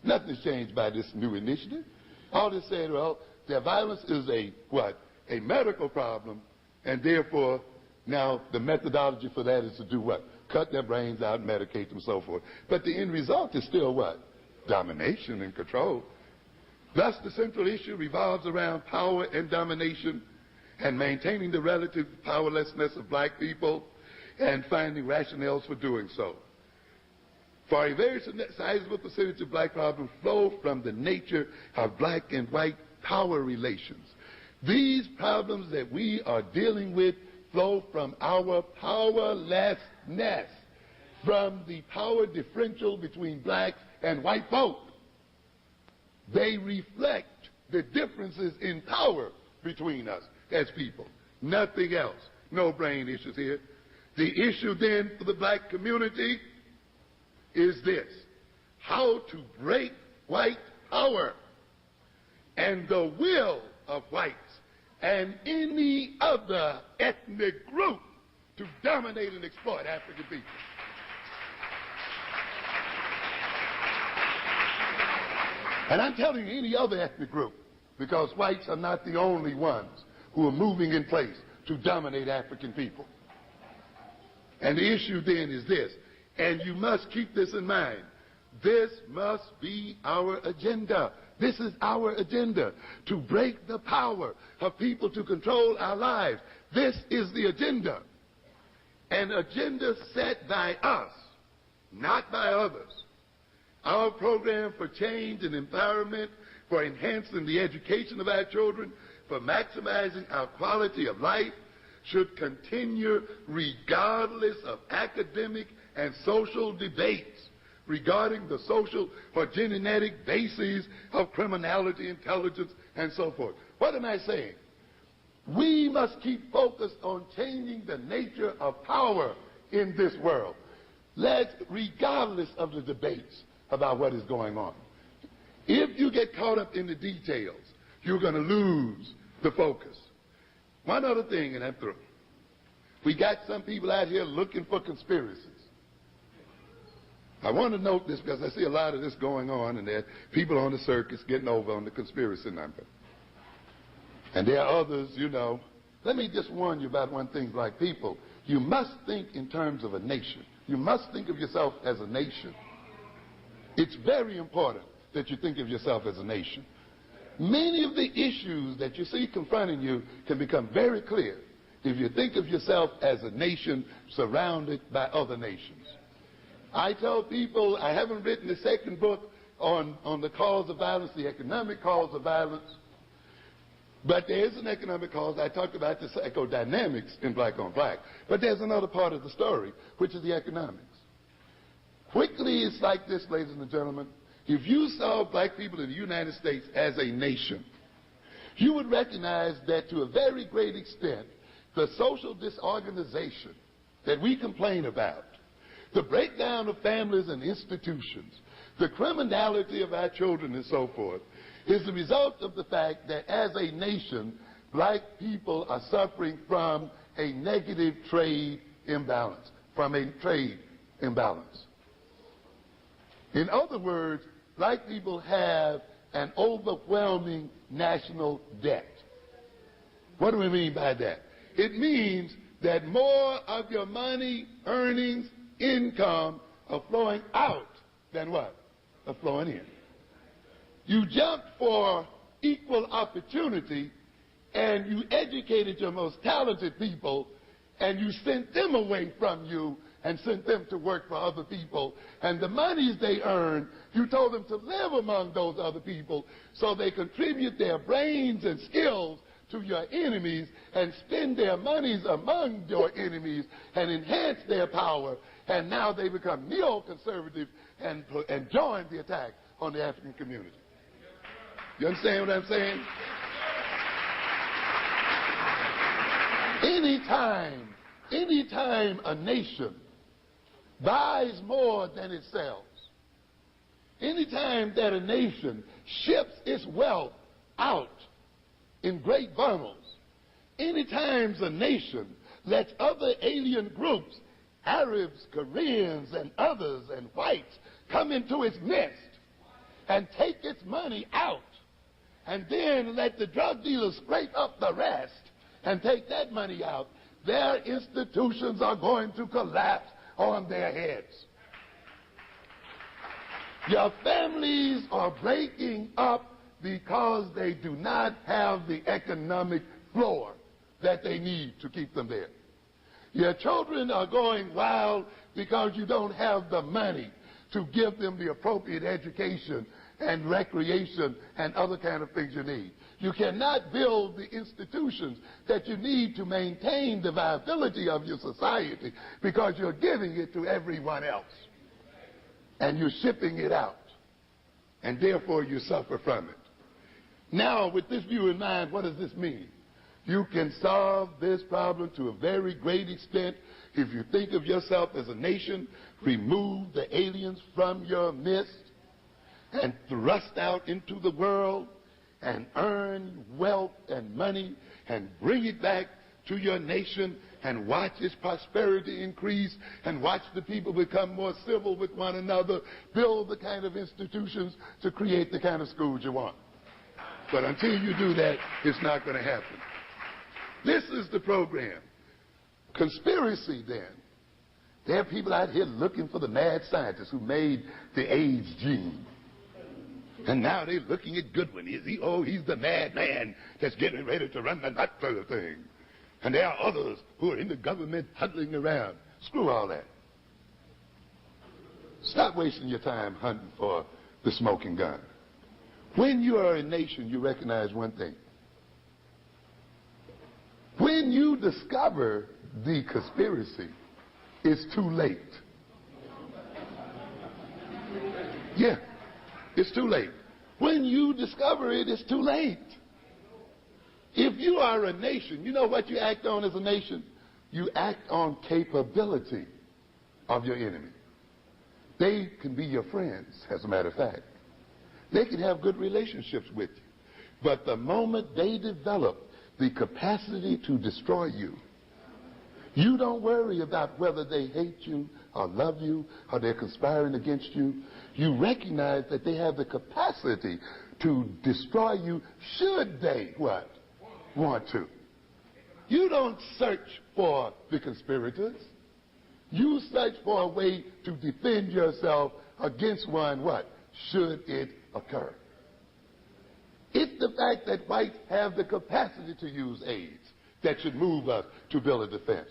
Nothing's changed by this new initiative. All they said, well, their violence is a medical problem, and therefore now the methodology for that is to do what? Cut their brains out, medicate them, so forth. But the end result is still what? Domination and control. Thus, the central issue revolves around power and domination and maintaining the relative powerlessness of black people and finding rationales for doing so. For a very sizable percentage of black problems flow from the nature of black and white power relations. These problems that we are dealing with flow from our powerlessness, from the power differential between blacks and white folk. They reflect the differences in power between us as people. Nothing else. No brain issues here. The issue then for the black community is this: how to break white power and the will of whites and any other ethnic group to dominate and exploit African people. And I'm telling you, any other ethnic group, because whites are not the only ones who are moving in place to dominate African people. And the issue then is this, and you must keep this in mind: this must be our agenda. This is our agenda, to break the power of people to control our lives. This is the agenda. An agenda set by us, not by others. Our program for change and empowerment, for enhancing the education of our children, for maximizing our quality of life, should continue regardless of academic and social debates regarding the social or genetic bases of criminality, intelligence, and so forth. What am I saying? We must keep focused on changing the nature of power in this world, regardless of the debates about what is going on. If you get caught up in the details, you're going to lose the focus. One other thing, and I'm through. We got some people out here looking for conspiracies. I want to note this because I see a lot of this going on, and there are people on the circus getting over on the conspiracy number. And there are others, you know. Let me just warn you about one thing, black people. You must think in terms of a nation. You must think of yourself as a nation. It's very important that you think of yourself as a nation. Many of the issues that you see confronting you can become very clear if you think of yourself as a nation surrounded by other nations. I tell people, I haven't written the second book on the cause of violence, the economic cause of violence, but there is an economic cause. I talked about the psychodynamics in black on black, but there's another part of the story, which is the economics. Quickly, it's like this, ladies and gentlemen. If you saw black people in the United States as a nation, you would recognize that to a very great extent, the social disorganization that we complain about, the breakdown of families and institutions, the criminality of our children and so forth, is the result of the fact that as a nation, black people are suffering from a negative trade imbalance, In other words, black people have an overwhelming national debt. What do we mean by that? It means that more of your money, earnings, income are flowing out than what? Are flowing in. You jumped for equal opportunity and you educated your most talented people and you sent them away from you and sent them to work for other people. And the monies they earn, you told them to live among those other people so they contribute their brains and skills to your enemies and spend their monies among your enemies and enhance their power. And now they become neoconservative and join the attack on the African community. You understand what I'm saying? Anytime a nation buys more than it sells, anytime that a nation ships its wealth out in great bundles, anytime a nation lets other alien groups, Arabs, Koreans, and others, and whites, come into its midst and take its money out, and then let the drug dealers scrape up the rest and take that money out, their institutions are going to collapse on their heads. Your families are breaking up because they do not have the economic floor that they need to keep them there. Your children are going wild because you don't have the money to give them the appropriate education and recreation and other kind of things you need. You cannot build the institutions that you need to maintain the viability of your society because you're giving it to everyone else. And you're shipping it out. And therefore you suffer from it. Now, with this view in mind, what does this mean? You can solve this problem to a very great extent if you think of yourself as a nation, remove the aliens from your midst, and thrust out into the world and earn wealth and money and bring it back to your nation and watch its prosperity increase and watch the people become more civil with one another, build the kind of institutions to create the kind of schools you want. But until you do that, it's not going to happen. This is the program. Conspiracy, then. There are people out here looking for the mad scientists who made the AIDS gene. And now they're looking at Goodwin. He's the madman that's getting ready to run the nut sort of thing. And there are others who are in the government huddling around. Screw all that. Stop wasting your time hunting for the smoking gun. When you are a nation, you recognize one thing. When you discover the conspiracy, it's too late. Yeah, it's too late. When you discover it, it's too late. If you are a nation, you know what you act on as a nation? You act on capability of your enemy. They can be your friends, as a matter of fact. They can have good relationships with you. But the moment they develop the capacity to destroy you, you don't worry about whether they hate you or love you or they're conspiring against you. You recognize that they have the capacity to destroy you should they, what? Want to. You don't search for the conspirators. You search for a way to defend yourself against one, what? Should it occur. It's the fact that whites have the capacity to use AIDS that should move us to build a defense.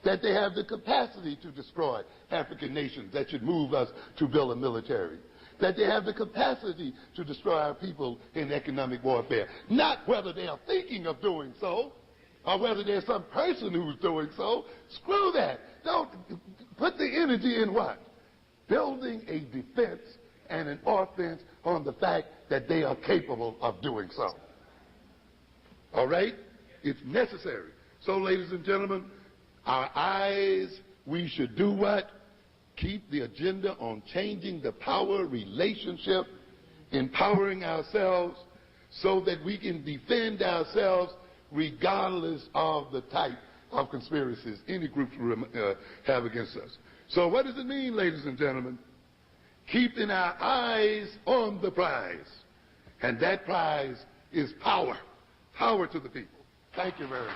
That they have the capacity to destroy African nations that should move us to build a military. That they have the capacity to destroy our people in economic warfare. Not whether they are thinking of doing so or whether there's some person who's doing so. Screw that. Don't put the energy in what? Building a defense and an offense on the fact that they are capable of doing so. All right? It's necessary. So, ladies and gentlemen, our eyes, we should do what? Keep the agenda on changing the power relationship, empowering ourselves so that we can defend ourselves regardless of the type of conspiracies any groups have against us. So what does it mean, ladies and gentlemen? Keeping our eyes on the prize. And that prize is power. Power to the people. Thank you very much.